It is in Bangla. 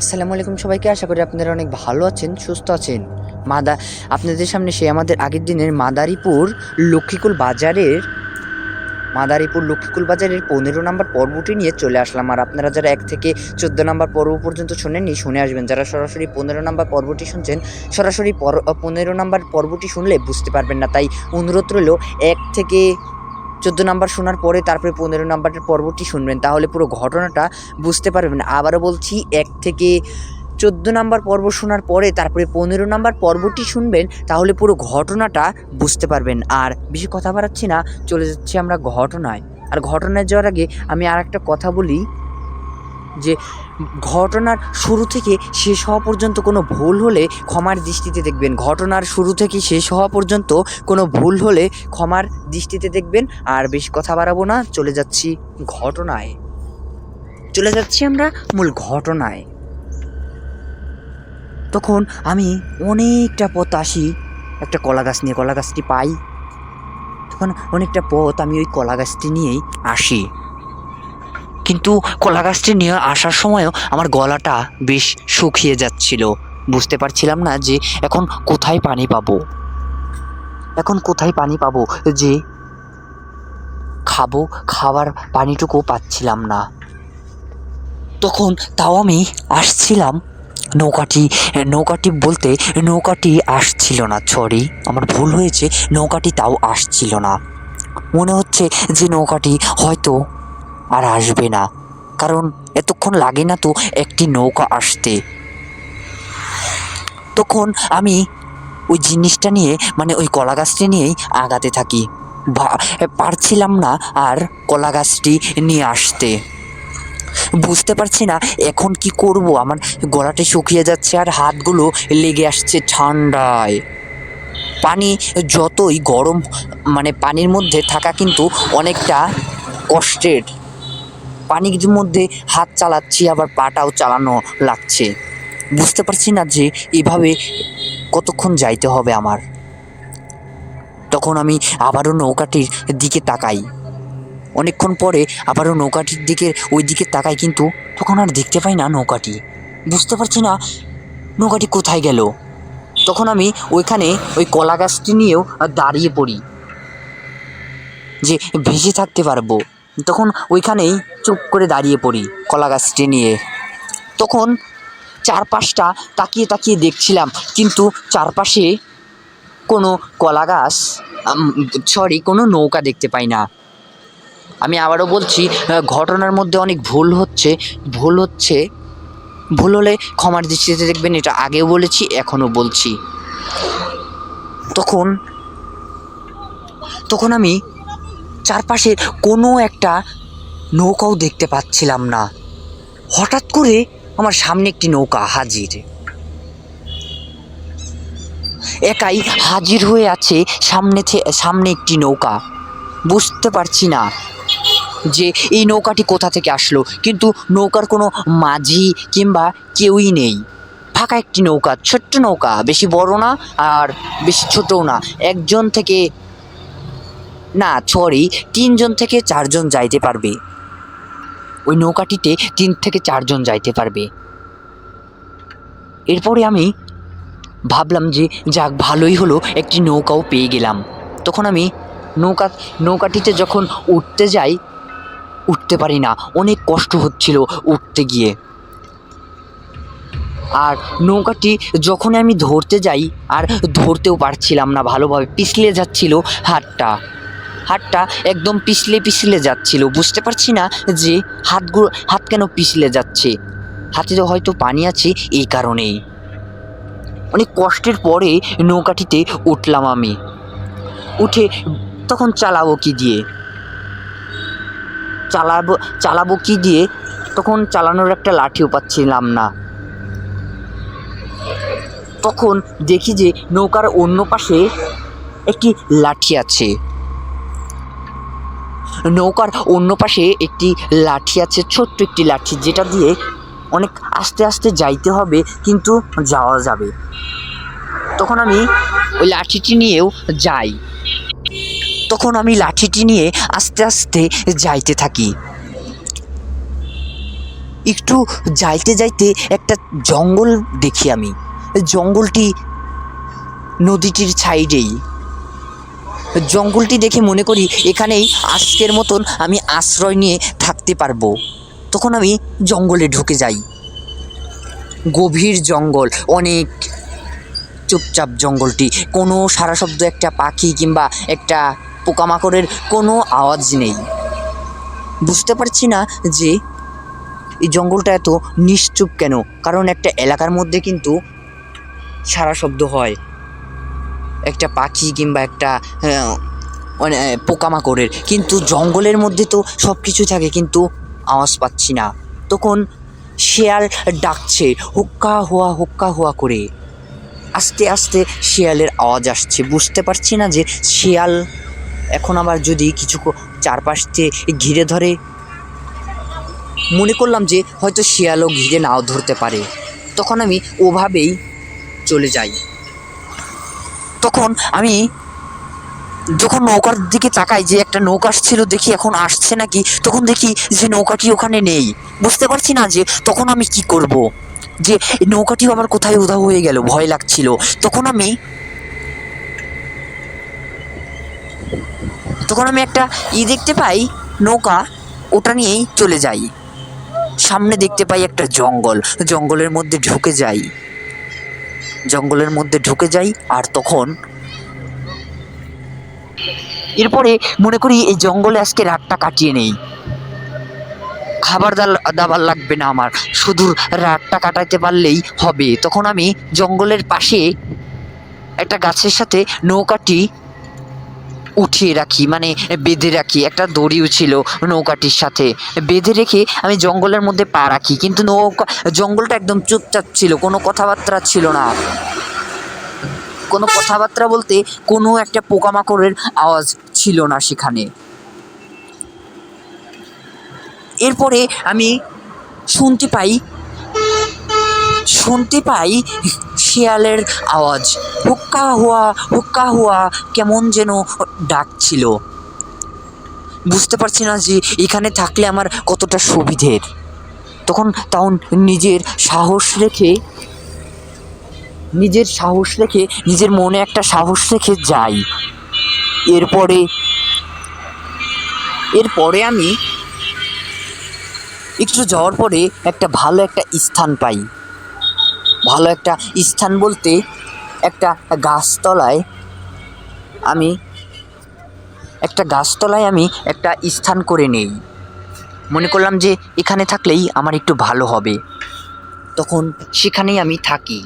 আসসালামু আলাইকুম সবাইকে। আশা করি আপনারা অনেক ভালো আছেন, সুস্থ আছেন। আপনাদের সামনে সেই আমাদের আগের দিনের মাদারীপুর লক্ষ্মীকুল বাজারের 15 নম্বর পর্বটি নিয়ে চলে আসলাম। আর আপনারা যারা 1 থেকে 14 নম্বর পর্ব পর্যন্ত শোনেননি, শুনে আসবেন। যারা সরাসরি 15 নম্বর পর্বটি শুনছেন, সরাসরি 15 নম্বর পর্বটি শুনলে বুঝতে পারবেন না। তাই অনুরোধ রইল 1 থেকে 14 নাম্বার শোনার পরে তারপরে 15 নাম্বারের পর্বটি শুনবেন, তাহলে পুরো ঘটনাটা বুঝতে পারবেন। আবারও বলছি, 1 থেকে 14 নাম্বার পর্ব শোনার পরে তারপরে 15 নাম্বার পর্বটি শুনবেন, তাহলে পুরো ঘটনাটা বুঝতে পারবেন। আর বেশি কথা বাড়াচ্ছি না, চলে যাচ্ছি আমরা ঘটনায়। আর ঘটনায় যাওয়ার আগে আমি আর একটা কথা বলি যে ঘটনার শুরু থেকে শেষ হওয়া পর্যন্ত কোনো ভুল হলে ক্ষমার দৃষ্টিতে দেখবেন। ঘটনার শুরু থেকে শেষ হওয়া পর্যন্ত কোনো ভুল হলে ক্ষমার দৃষ্টিতে দেখবেন। আর বেশি কথা বাড়াবো না, চলে যাচ্ছি আমরা মূল ঘটনায়। তখন আমি অনেকটা পথ আসি একটা কলা গাছ নিয়ে, কলা গাছটি পাই। তখন অনেকটা পথ আমি ওই কলা গাছটি নিয়েই আসি, কিন্তু কলা গাছটি নিয়ে আসার সময়ও আমার গলাটা বেশ শুকিয়ে যাচ্ছিল। বুঝতে পারছিলাম না যে এখন কোথায় পানি পাবো যে খাবার পানিটুকু পাচ্ছিলাম না। তখন তাও আমি আসছিলাম, নৌকাটি আসছিল না। সরি, আমার ভুল হয়েছে, নৌকাটি তাও আসছিল না। মনে হচ্ছে যে নৌকাটি হয়তো আর আসবে না, কারণ এতক্ষণ লাগে না তো একটি নৌকা আসতে। তখন আমি ওই জিনিসটা নিয়ে, মানে ওই কলা গাছটি নিয়েই আগাতে থাকি। পারছিলাম না আর কলা গাছটি নিয়ে আসতে। বুঝতে পারছি না এখন কি করব। আমার গলাটা শুকিয়ে যাচ্ছে আর হাতগুলো লেগে আসছে ঠান্ডায়। পানি যতই গরম, মানে পানির মধ্যে থাকা কিন্তু অনেকটা কষ্টের। পানির মধ্যে হাত চালাচ্ছি, আবার পাটাও চালানো লাগছে। বুঝতে পারছি না যে এভাবে কতক্ষণ যাইতে হবে আমার। তখন আমি আবারও নৌকাটির দিকে তাকাই। অনেকক্ষণ পরে আবারও নৌকাটির ওই দিকে তাকাই, কিন্তু তখন আর দেখতে পাই না নৌকাটি। বুঝতে পারছি না নৌকাটি কোথায় গেল। তখন আমি ওই কলা গাছটি নিয়েও দাঁড়িয়ে পড়ি যে ভেসে থাকতে পারবো। তখন ওইখানেই চুপ করে দাঁড়িয়ে পড়ি কলা গাছটি নিয়ে। তখন চারপাশটা তাকিয়ে দেখছিলাম, কিন্তু চারপাশে কোনো কোনো নৌকা দেখতে পাই না। আমি আবারও বলছি, ঘটনার মধ্যে অনেক ভুল হলে ক্ষমার দৃষ্টিতে দেখবেন। এটা আগেও বলেছি, এখনও বলছি। তখন আমি চারপাশে কোনো একটা নৌকাও দেখতে পাচ্ছিলাম না। হঠাৎ করে আমার সামনে একটি নৌকা একাই হাজির হয়ে আছে সামনে একটি নৌকা। বুঝতে পারছি না যে এই নৌকাটি কোথা থেকে আসলো, কিন্তু নৌকার কোনো মাঝি কিংবা কেউই নেই। ফাঁকা একটি নৌকা, ছোট্ট নৌকা, বেশি বড় না আর বেশি ছোটও না। 3 জন থেকে 4 জন যাইতে পারবে ওই নৌকাটিতে। 3 থেকে 4 জন যাইতে পারবে। এরপরে আমি ভাবলাম যে যাক, ভালোই হলো, একটি নৌকাও পেয়ে গেলাম। তখন আমি নৌকাটিতে যখন উঠতে পারি না, অনেক কষ্ট হচ্ছিল উঠতে গিয়ে। আর নৌকাটি যখন আমি ধরতে যাই, আর ধরতেও পারছিলাম না ভালোভাবে, পিছলে যাচ্ছিল হাতটা একদম পিছলে যাচ্ছিল। বুঝতে পারছি না যে হাত কেন পিছলে যাচ্ছে। হাতে তো হয়তো পানি আছে, এই কারণেই। অনেক কষ্টের পরে নৌকাটিতে উঠলাম আমি। উঠে তখন চালাবো কি দিয়ে তখন চালানোর একটা লাঠিও পাচ্ছিলাম না। তখন দেখি যে নৌকার অন্য পাশে একটি লাঠি আছে। ছোট্ট একটি লাঠি, যেটা দিয়ে অনেক আস্তে আস্তে যাইতে হবে, কিন্তু যাওয়া যাবে। তখন আমি ওই লাঠিটি নিয়েও যাই। তখন আমি লাঠিটি নিয়ে আস্তে আস্তে যাইতে থাকি। একটু যাইতে যাইতে একটা জঙ্গল দেখি আমি। জঙ্গলটি নদীটির সাইডেই। জঙ্গলটি দেখে মনে করি এখানেই আজকের মতন আমি আশ্রয় নিয়ে থাকতে পারবো। তখন আমি জঙ্গলে ঢুকে যাই। গভীর জঙ্গল, অনেক চুপচাপ জঙ্গলটি। কোনো সারা শব্দ, একটা পাখি কিংবা একটা পোকামাকড়ের কোনো আওয়াজ নেই। বুঝতে পারছি না যে এই জঙ্গলটা এত নিশ্চুপ কেন, কারণ একটা এলাকার মধ্যে কিন্তু সারা শব্দ হয়, একটা পাখি কিংবা একটা মানে পোকামাকড়ের, কিন্তু জঙ্গলের মধ্যে তো সব কিছু থাকে কিন্তু আওয়াজ পাচ্ছি না। তখন শেয়াল ডাকছে হুক্কা হুয়া করে। আস্তে আস্তে শেয়ালের আওয়াজ আসছে। বুঝতে পারছি না যে শেয়াল এখন আবার যদি কিছু চারপাশ দিয়ে ঘিরে ধরে। মনে করলাম যে হয়তো শেয়ালও ঘিরে নাও ধরতে পারে। তখন আমি ওভাবেই চলে যাই। তখন আমি যখন নৌকার দিকে তাকাই যে একটা নৌকা আসছিল, দেখি এখন আসছে নাকি, তখন দেখি যে নৌকাটি ওখানে নেই। বুঝতে পারছি না যে তখন আমি কি করব, যে নৌকাটিও আবার কোথায় উধাও হয়ে গেল, ভয় লাগছিল। তখন আমি একটা দেখতে পাই, নৌকা, ওটা নিয়েই চলে যাই। সামনে দেখতে পাই একটা জঙ্গল, জঙ্গলের মধ্যে ঢুকে যাই। আর তখন এরপরে মনে করি এই জঙ্গলে আজকে রাতটা কাটিয়ে নেই। খাবার দাবার লাগবে না আমার, শুধু রাতটা কাটাইতে পারলেই হবে। তখন আমি জঙ্গলের পাশে একটা গাছের সাথে নৌকাটি উঠিয়ে রাখি, মানে বেঁধে রাখি। একটা দড়িও ছিল নৌকাটির সাথে, বেঁধে রেখে আমি জঙ্গলের মধ্যে পা রাখি। কিন্তু জঙ্গলটা একদম চুপচাপ ছিল, কোনো কথাবার্তা ছিল না। কোনো কথাবার্তা বলতে কোনো একটা পোকামাকড়ের আওয়াজ ছিল না সেখানে। এরপরে আমি শুনতে পাই শিয়ালের আওয়াজ, হুক্কা হুয়া কেমন যেন ডাকছিল। বুঝতে পারছি না যে এখানে থাকলে আমার কতটা সুবিধের। তখন নিজের সাহস রেখে নিজের মনে একটা সাহস রেখে যাই। এরপরে আমি একটু যাওয়ার পরে একটা ভালো একটা স্থান পাই। ভালো একটা স্থান বলতে একটা গাছতলায় আমি একটা স্থান করে নেই। মনে করলাম যে এখানে থাকলেই আমার একটু ভালো হবে। তখন সেখানেই আমি থাকি।